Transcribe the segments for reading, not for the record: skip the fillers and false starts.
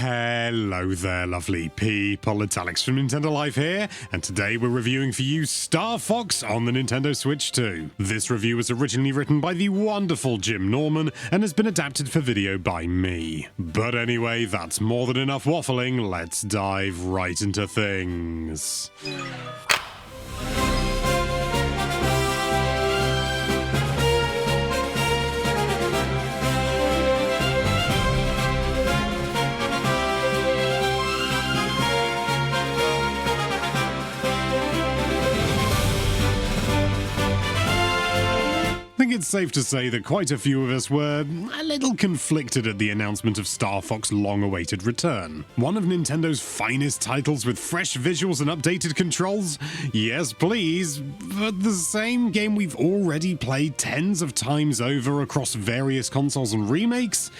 Hello there, lovely people. It's Alex from Nintendo Life here, and today we're reviewing for you Star Fox on the Nintendo Switch 2. This review was originally written by the wonderful Jim Norman and has been adapted for video by me. But anyway, that's more than enough waffling. Let's dive right into things. I think it's safe to say that quite a few of us were a little conflicted at the announcement of Star Fox's long-awaited return. One of Nintendo's finest titles with fresh visuals and updated controls? Yes, please, but the same game we've already played tens of times over across various consoles and remakes?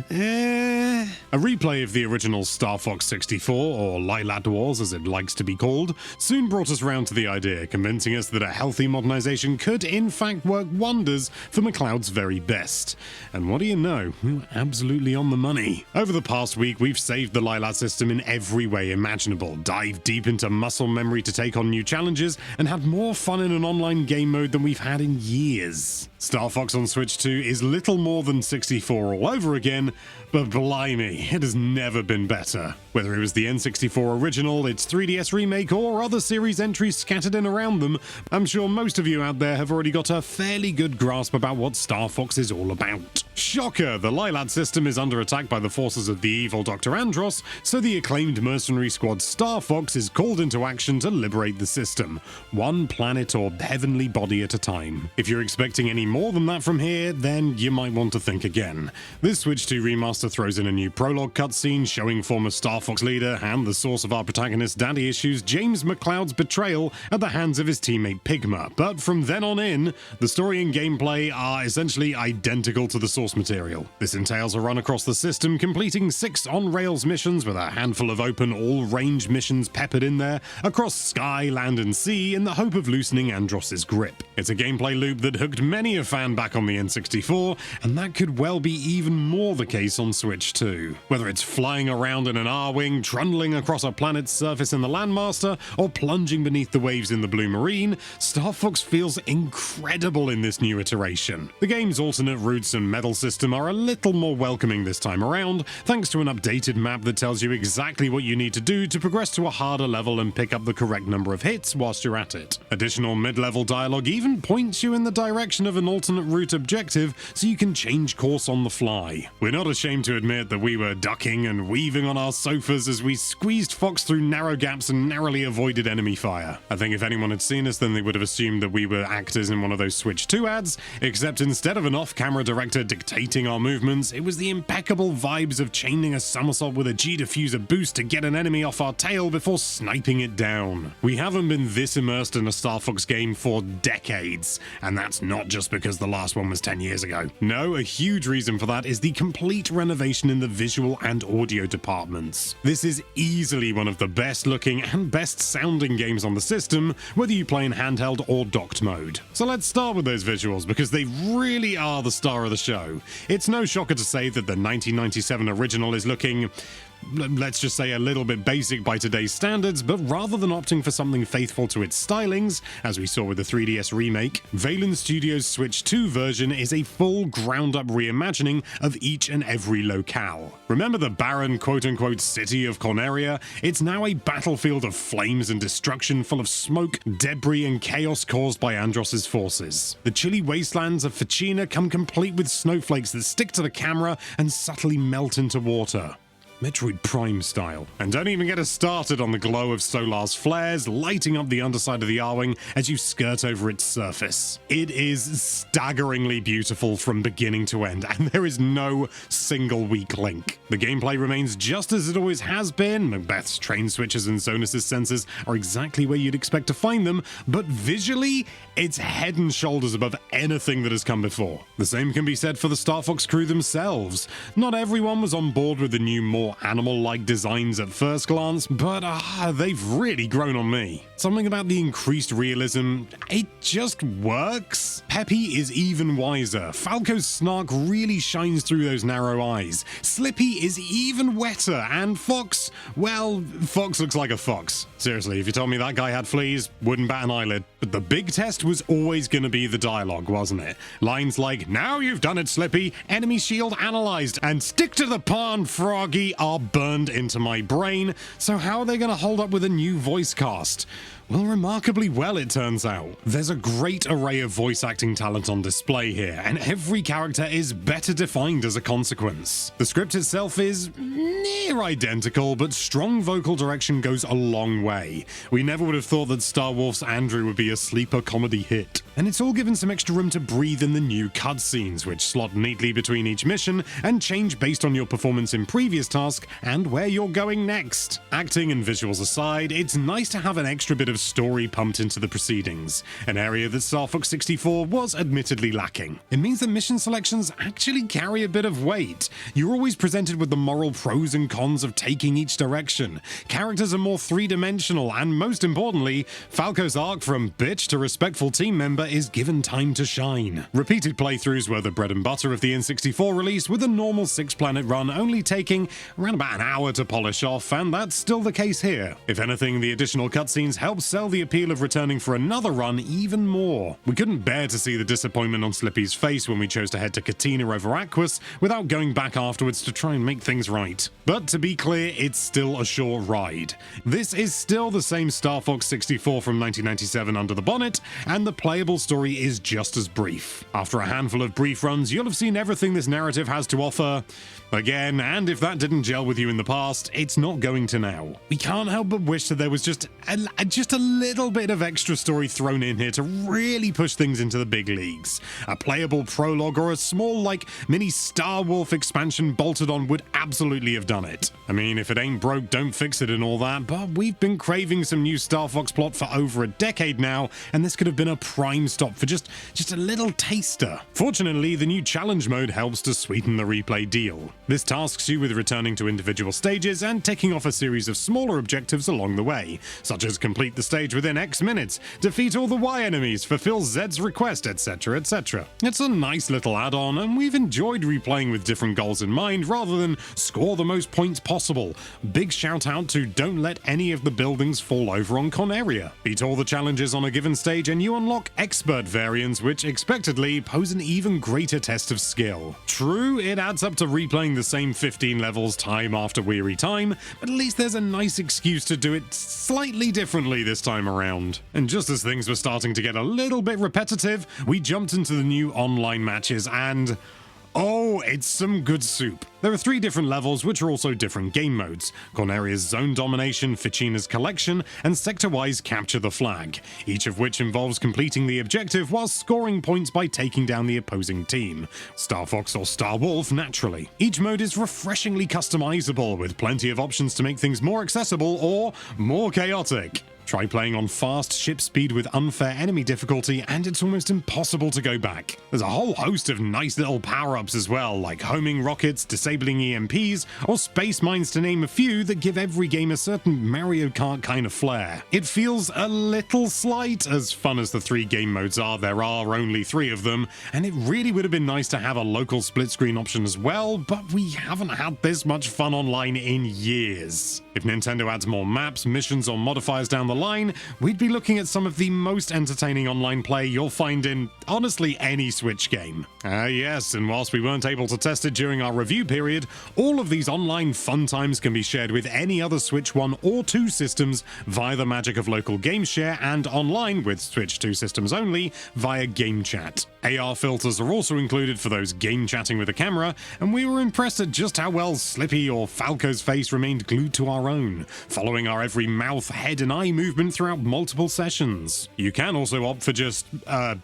A replay of the original Star Fox 64, or Lylat Wars as it likes to be called, soon brought us round to the idea, convincing us that a healthy modernization could in fact work wonders for McCloud's very best. And what do you know? We were absolutely on the money. Over the past week, we've saved the Lylat system in every way imaginable, dived deep into muscle memory to take on new challenges, and had more fun in an online game mode than we've had in years. Star Fox on Switch 2 is little more than 64 all over again, but blimey, it has never been better. Whether it was the N64 original, its 3DS remake, or other series entries scattered in around them, I'm sure most of you out there have already got a fairly good grasp about what Star Fox is all about. Shocker! The Lylat system is under attack by the forces of the evil Dr. Andross, so the acclaimed mercenary squad Star Fox is called into action to liberate the system, one planet or heavenly body at a time. If you're expecting any more than that from here, then you might want to think again. This Switch 2 remaster throws in a new prologue cutscene showing former Star Fox leader and the source of our protagonist's daddy issues, James McCloud's betrayal at the hands of his teammate Pigma. But from then on in, the story and gameplay are essentially identical to the source material. This entails a run across the system, completing 6 on-rails missions with a handful of open all-range missions peppered in there across sky, land and sea in the hope of loosening Andross's grip. It's a gameplay loop that hooked many a fan back on the N64, and that could well be even more the case on Switch 2. Whether it's flying around in an R-Wing, trundling across a planet's surface in the Landmaster, or plunging beneath the waves in the Blue Marine, Star Fox feels incredible in this new iteration. The game's alternate routes and medal system are a little more welcoming this time around, thanks to an updated map that tells you exactly what you need to do to progress to a harder level and pick up the correct number of hits whilst you're at it. Additional mid-level dialogue even points you in the direction of an alternate route objective so you can change course on the fly. We're not ashamed to admit that we were ducking and weaving on our sofas as we squeezed Fox through narrow gaps and narrowly avoided enemy fire. I think if anyone had seen us, then they would have assumed that we were actors in one of those Switch 2 ads, except instead of an off-camera director dictating our movements, it was the impeccable vibes of chaining a somersault with a G-diffuser boost to get an enemy off our tail before sniping it down. We haven't been this immersed in a Star Fox game for decades, and that's not just because the last one was 10 years ago. No, a huge reason for that is the complete renovation in the visual and audio departments. This is easily one of the best looking and best sounding games on the system, whether you play in handheld or docked mode. So let's start with those visuals, because they really are the star of the show. It's no shocker to say that the 1997 original is looking, let's just say, a little bit basic by today's standards, but rather than opting for something faithful to its stylings, as we saw with the 3DS remake, Valen Studios' Switch 2 version is a full ground-up reimagining of each and every locale. Remember the barren quote-unquote city of Corneria? It's now a battlefield of flames and destruction full of smoke, debris and chaos caused by Andross's forces. The chilly wastelands of Ficina come complete with snowflakes that stick to the camera and subtly melt into water. Metroid Prime style. And don't even get us started on the glow of Solar's flares lighting up the underside of the R-Wing as you skirt over its surface. It is staggeringly beautiful from beginning to end, and there is no single weak link. The gameplay remains just as it always has been. Macbeth's train switches and Zonus's sensors are exactly where you'd expect to find them, but visually, it's head and shoulders above anything that has come before. The same can be said for the Star Fox crew themselves. Not everyone was on board with the new, more more animal-like designs at first glance, but they've really grown on me. Something about the increased realism, it just works. Peppy is even wiser. Falco's snark really shines through those narrow eyes. Slippy is even wetter, and Fox, well, Fox looks like a fox. Seriously, if you told me that guy had fleas, wouldn't bat an eyelid. But the big test was always going to be the dialogue, wasn't it? Lines like, "Now you've done it, Slippy, enemy shield analyzed," and "Stick to the pond, Froggy," are burned into my brain. So how are they going to hold up with a new voice cast? Well, remarkably well, it turns out. There's a great array of voice acting talent on display here, and every character is better defined as a consequence. The script itself is near identical, but strong vocal direction goes a long way. We never would have thought that Star Wolf's Andrew would be a sleeper comedy hit. And it's all given some extra room to breathe in the new cutscenes, which slot neatly between each mission and change based on your performance in previous task and where you're going next. Acting and visuals aside, it's nice to have an extra bit of story pumped into the proceedings, an area that Star Fox 64 was admittedly lacking. It means that mission selections actually carry a bit of weight. You're always presented with the moral pros and cons of taking each direction. Characters are more three-dimensional, and most importantly, Falco's arc from bitch to respectful team member is given time to shine. Repeated playthroughs were the bread and butter of the N64 release, with a normal 6-planet run only taking around about an hour to polish off, and that's still the case here. If anything, the additional cutscenes help sell the appeal of returning for another run even more. We couldn't bear to see the disappointment on Slippy's face when we chose to head to Katina over Aquas without going back afterwards to try and make things right. But to be clear, it's still a short ride. This is still the same Star Fox 64 from 1997 under the bonnet, and the playable story is just as brief. After a handful of brief runs, you'll have seen everything this narrative has to offer again, and if that didn't gel with you in the past, it's not going to now. We can't help but wish that there was just a little bit of extra story thrown in here to really push things into the big leagues. A playable prologue or a small, mini Star Wolf expansion bolted on would absolutely have done it. I mean, if it ain't broke, don't fix it and all that, but we've been craving some new Star Fox plot for over a decade now, and this could have been a prime stop for just a little taster. Fortunately, the new challenge mode helps to sweeten the replay deal. This tasks you with returning to individual stages and ticking off a series of smaller objectives along the way, such as complete the stage within X minutes, defeat all the Y enemies, fulfill Zed's request, etc, etc. It's a nice little add-on, and we've enjoyed replaying with different goals in mind rather than score the most points possible. Big shout out to don't let any of the buildings fall over on Conaria. Beat all the challenges on a given stage and you unlock expert variants, which expectedly pose an even greater test of skill. True, it adds up to replaying the same 15 levels time after weary time, but at least there's a nice excuse to do it slightly differently this time around. And just as things were starting to get a little bit repetitive, we jumped into the new online matches and oh, it's some good soup. There are 3 different levels, which are also different game modes: Corneria's Zone Domination, Ficina's Collection, and Sector-wise Capture the Flag, each of which involves completing the objective while scoring points by taking down the opposing team. Star Fox or Star Wolf, naturally. Each mode is refreshingly customizable, with plenty of options to make things more accessible or more chaotic. Try playing on fast ship speed with unfair enemy difficulty, and it's almost impossible to go back. There's a whole host of nice little power-ups as well, like homing rockets, disabling EMPs, or space mines to name a few that give every game a certain Mario Kart kind of flair. It feels a little slight. As fun as the 3 game modes are, there are only 3 of them, and it really would have been nice to have a local split screen option as well, but we haven't had this much fun online in years. If Nintendo adds more maps, missions, or modifiers down the line, we'd be looking at some of the most entertaining online play you'll find in, honestly, any Switch game. Yes, and whilst we weren't able to test it during our review period, all of these online fun times can be shared with any other Switch 1 or 2 systems via the magic of local game share, and online with Switch 2 systems only via game chat. AR filters are also included for those game chatting with a camera, and we were impressed at just how well Slippy or Falco's face remained glued to our own, following our every mouth, head, and eye movement throughout multiple sessions. You can also opt for just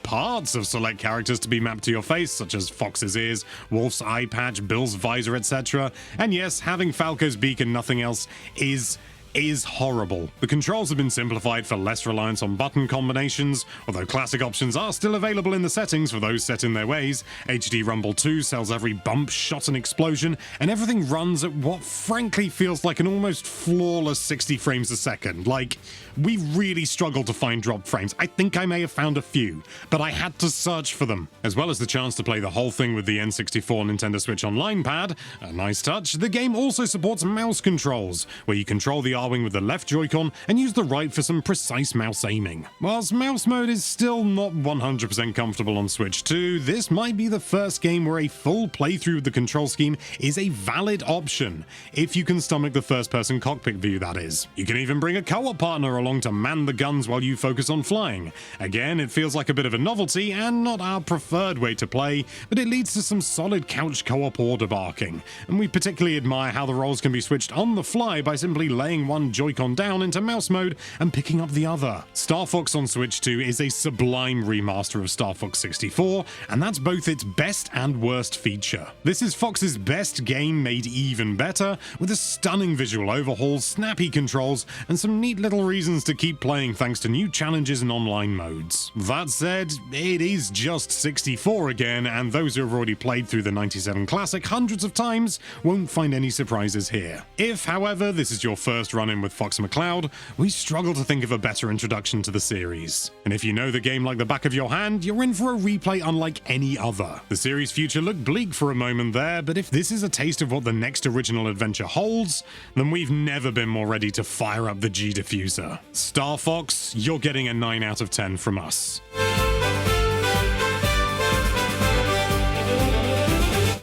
parts of select characters to be mapped to your face, such as Fox's ears, Wolf's eye patch, Bill's visor, etc. And yes, having Falco's beak and nothing else is is horrible. The controls have been simplified for less reliance on button combinations, although classic options are still available in the settings for those set in their ways. HD Rumble 2 sells every bump, shot and explosion, and everything runs at what frankly feels like an almost flawless 60 frames a second. Like, we really struggled to find dropped frames. I think I may have found a few, but I had to search for them. As well as the chance to play the whole thing with the N64 Nintendo Switch Online pad, a nice touch, the game also supports mouse controls, where you control the R-Wing with the left Joy-Con and use the right for some precise mouse aiming. Whilst mouse mode is still not 100% comfortable on Switch 2, this might be the first game where a full playthrough of the control scheme is a valid option, if you can stomach the first-person cockpit view, that is. You can even bring a co-op partner along to man the guns while you focus on flying. Again, it feels like a bit of a novelty and not our preferred way to play, but it leads to some solid couch co-op order barking, and we particularly admire how the roles can be switched on the fly by simply laying one Joy-Con down into mouse mode and picking up the other. Star Fox on Switch 2 is a sublime remaster of Star Fox 64, and that's both its best and worst feature. This is Fox's best game made even better, with a stunning visual overhaul, snappy controls, and some neat little reasons to keep playing thanks to new challenges and online modes. That said, it is just 64 again, and those who have already played through the 97 classic hundreds of times won't find any surprises here. If, however, this is your first run-in with Fox McCloud, we struggle to think of a better introduction to the series. And if you know the game like the back of your hand, you're in for a replay unlike any other. The series' future looked bleak for a moment there, but if this is a taste of what the next original adventure holds, then we've never been more ready to fire up the G-Diffuser. Star Fox, you're getting a 9 out of 10 from us.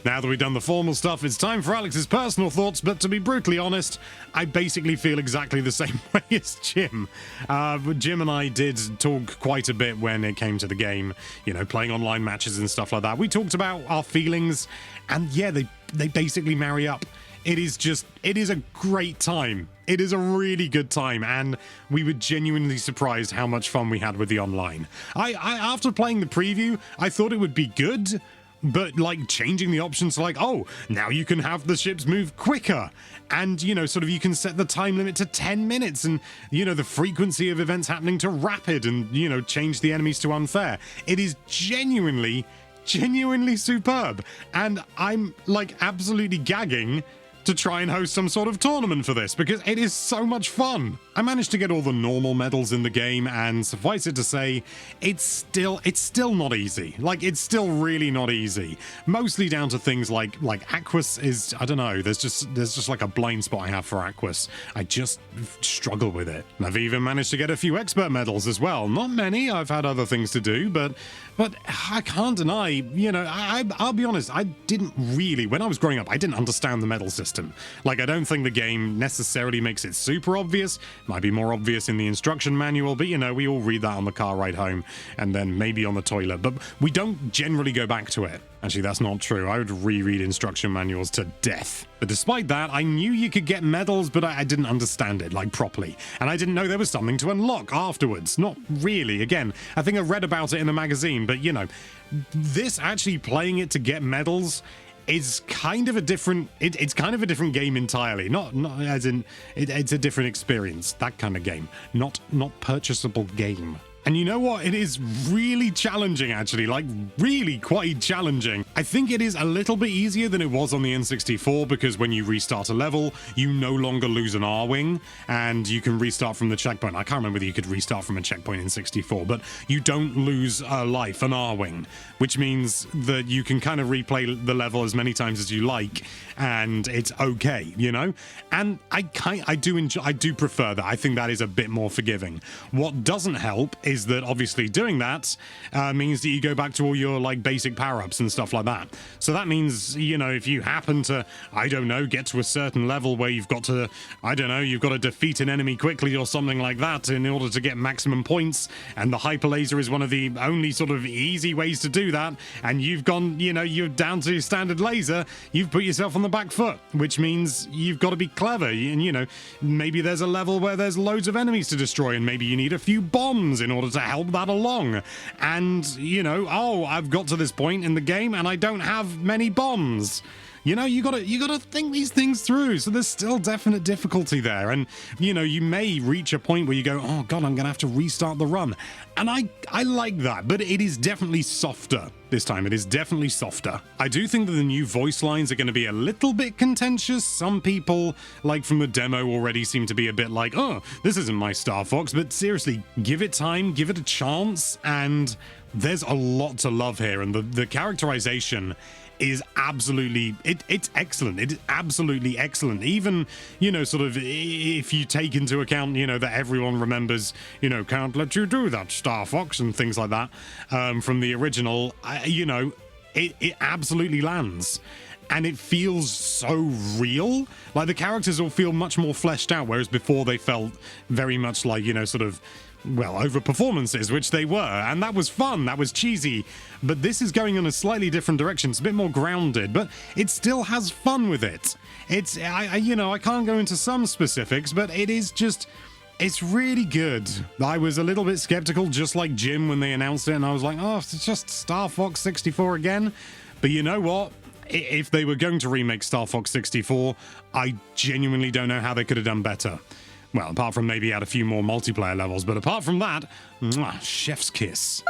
Now that we've done the formal stuff, it's time for Alex's personal thoughts, but to be brutally honest, I basically feel exactly the same way as Jim. Jim and I did talk quite a bit when it came to the game, you know, playing online matches and stuff like that. We talked about our feelings, and yeah, they basically marry up. It is a great time. It is a really good time, and we were genuinely surprised how much fun we had with the online. I after playing the preview, I thought it would be good, but like changing the options to like, oh, now you can have the ships move quicker, and you know, sort of you can set the time limit to 10 minutes, and you know, the frequency of events happening to rapid, and you know, change the enemies to unfair. It is genuinely superb, and I'm like absolutely gagging to try and host some sort of tournament for this, because it is so much fun. I managed to get all the normal medals in the game, and suffice it to say, it's still not easy. Like, it's still really not easy. Mostly down to things like Aquas is, I don't know, there's just like a blind spot I have for Aquas. I just struggle with it. And I've even managed to get a few expert medals as well. Not many, I've had other things to do, but I can't deny, you know, I'll be honest, I didn't really, when I was growing up, I didn't understand the medal system. Like, I don't think the game necessarily makes it super obvious. Might be more obvious in the instruction manual, but you know, we all read that on the car ride home, and then maybe on the toilet, but we don't generally go back to it. Actually, that's not true. I would reread instruction manuals to death. But despite that, I knew you could get medals, but I didn't understand it, like, properly. And I didn't know there was something to unlock afterwards. Not really. Again, I think I read about it in a magazine, but, you know, this actually playing it to get medals is kind of a different, it's kind of a different game entirely. Not as in, it's a different experience. That kind of game. Not purchasable game. And you know what? It is really challenging, actually, like really quite challenging. I think it is a little bit easier than it was on the N64, because when you restart a level, you no longer lose an R-Wing, and you can restart from the checkpoint. I can't remember whether you could restart from a checkpoint in 64, but you don't lose a life, an R-Wing, which means that you can kind of replay the level as many times as you like, and it's okay, you know? And I do prefer that. I think that is a bit more forgiving. What doesn't help is that obviously doing that means that you go back to all your like basic power-ups and stuff like that. So that means, you know, if you happen to, I don't know, get to a certain level where you've got to, I don't know, you've got to defeat an enemy quickly or something like that in order to get maximum points, and the hyper laser is one of the only sort of easy ways to do that, and you've gone, you know, you're down to standard laser, you've put yourself on the back foot, which means you've got to be clever. And you know, maybe there's a level where there's loads of enemies to destroy, and maybe you need a few bombs in order to help that along. And you know, oh, I've got to this point in the game and I don't have many bombs. You know, you gotta think these things through. So there's still definite difficulty there. And, you know, you may reach a point where you go, oh God, I'm gonna have to restart the run. And I like that, but it is definitely softer this time. It is definitely softer. I do think that the new voice lines are going to be a little bit contentious. Some people, like from the demo, already seem to be a bit like, oh, this isn't my Star Fox. But seriously, give it time, give it a chance, and there's a lot to love here. And the characterization is absolutely, it's excellent. It is absolutely excellent. Even, you know, sort of, if you take into account, you know, that everyone remembers, you know, can't let you do that, Star Fox, and things like that, from the original, you know, it absolutely lands. And it feels so real. Like, the characters all feel much more fleshed out, whereas before they felt very much like, you know, sort of, well, over performances, which they were, and that was fun, that was cheesy, but this is going in a slightly different direction. It's a bit more grounded, but it still has fun with it. It's, you know, I can't go into some specifics, but it is just, it's really good. I was a little bit skeptical, just like Jim, when they announced it, and I was like, oh, it's just Star Fox 64 again. But you know what? If they were going to remake Star Fox 64, I genuinely don't know how they could have done better. Well, apart from maybe add a few more multiplayer levels, but apart from that, mwah, chef's kiss.